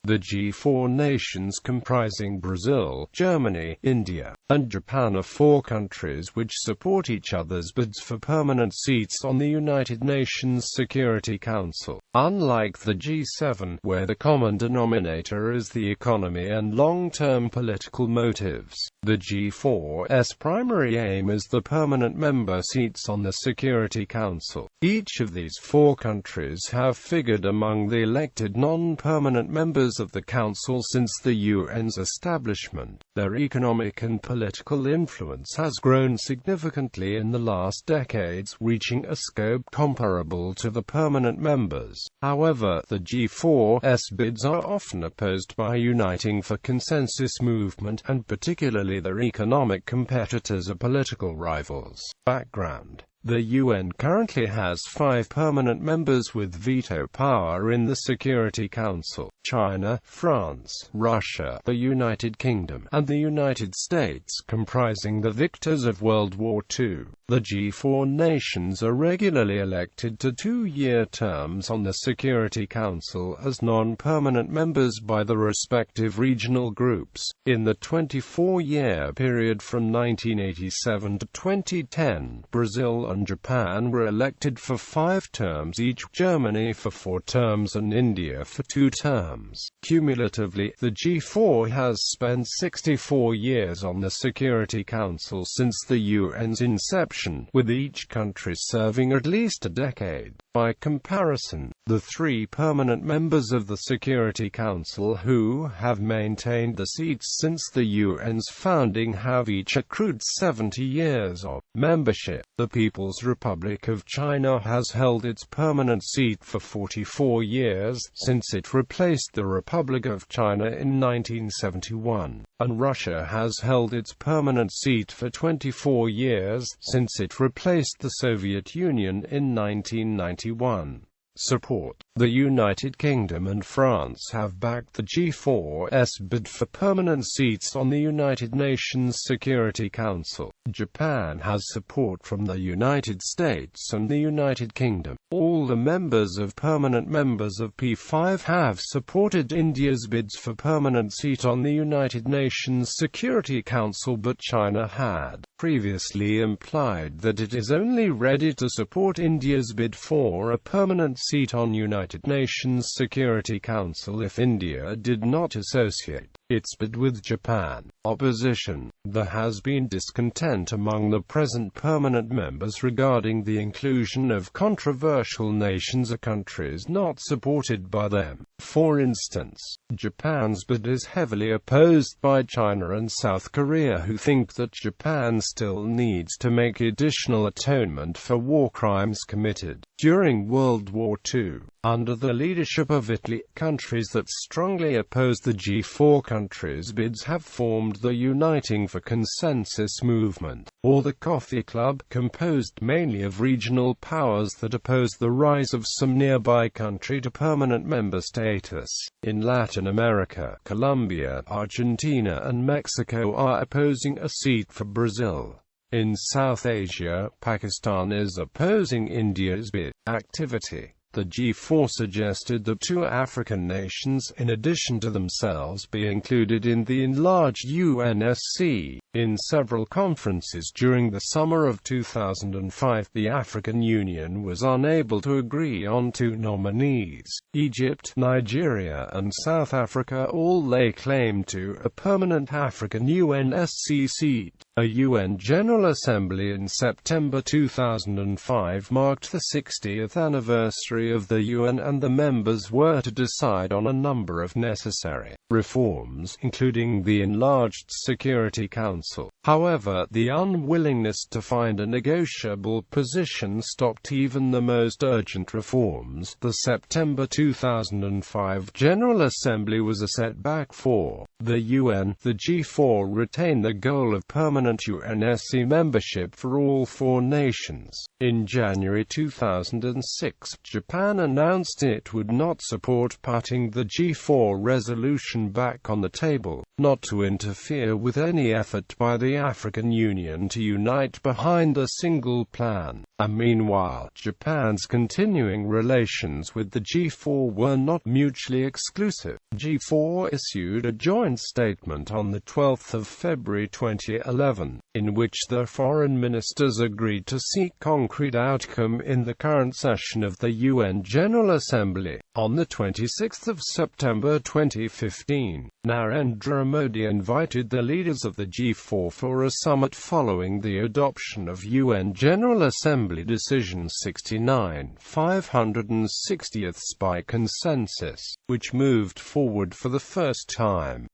The G4 nations, comprising Brazil, Germany, India, and Japan, are four countries which support each other's bids for permanent seats on the United Nations Security Council. Unlike the G7, where the common denominator is the economy and long-term political motives, the G4's primary aim is the permanent member seats on the Security Council. Each of these four countries have figured among the elected non-permanent members of the Council since the UN's establishment. Their economic and political influence has grown significantly in the last decades, reaching a scope comparable to the permanent members. However, the G4's bids are often opposed by Uniting for Consensus movement, and particularly their economic competitors are political rivals. Background: the UN currently has 5 permanent members with veto power in the Security Council: China, France, Russia, the United Kingdom, and the United States, comprising the victors of World War II. The G4 nations are regularly elected to 2-year terms on the Security Council as non-permanent members by the respective regional groups. In the 24-year period from 1987 to 2010, Brazil and Japan were elected for 5 terms each, Germany for 4 terms and India for 2 terms. Cumulatively, the G4 has spent 64 years on the Security Council since the UN's inception, with each country serving at least a decade. By comparison, the 3 permanent members of the Security Council who have maintained the seats since the UN's founding have each accrued 70 years of membership. The People's Republic of China has held its permanent seat for 44 years, since it replaced the Republic of China in 1971, and Russia has held its permanent seat for 24 years, since it replaced the Soviet Union in 1991. Support: the United Kingdom and France have backed the G4's bid for permanent seats on the United Nations Security Council. Japan has support from the United States and the United Kingdom. All the permanent members of P5 have supported India's bids for permanent seat on the United Nations Security Council, but China had previously implied that it is only ready to support India's bid for a permanent seat on United Nations Security Council if India did not associate its bid with Japan. Opposition: there has been discontent among the present permanent members regarding the inclusion of controversial nations or countries not supported by them. For instance, Japan's bid is heavily opposed by China and South Korea, who think that Japan still needs to make additional atonement for war crimes committed during World War II. Under the leadership of Italy, countries that strongly oppose the G4 countries' bids have formed the Uniting for Consensus movement, or the Coffee Club, composed mainly of regional powers that oppose the rise of some nearby country to permanent member status. In Latin America, Colombia, Argentina and Mexico are opposing a seat for Brazil. In South Asia, Pakistan is opposing India's bid. Activity: the G4 suggested that 2 African nations, in addition to themselves, be included in the enlarged UNSC. In several conferences during the summer of 2005, the African Union was unable to agree on 2 nominees. Egypt, Nigeria and South Africa all lay claim to a permanent African UNSC seat. A UN General Assembly in September 2005 marked the 60th anniversary of the UN, and the members were to decide on a number of necessary reforms, including the enlarged Security Council. However, the unwillingness to find a negotiable position stopped even the most urgent reforms. The September 2005 General Assembly was a setback for the UN. The G4 retained the goal of permanent permanent UNSC membership for all 4 nations. In January 2006, Japan announced it would not support putting the G4 resolution back on the table, not to interfere with any effort by the African Union to unite behind a single plan. And meanwhile, Japan's continuing relations with the G4 were not mutually exclusive. G4 issued a joint statement on 12 February 2011, in which the foreign ministers agreed to seek concrete outcome in the current session of the UN General Assembly. On 26 September 2015, Narendra Modi invited the leaders of the G4 for a summit following the adoption of UN General Assembly Decision 69/560 by consensus, which moved forward for the first time.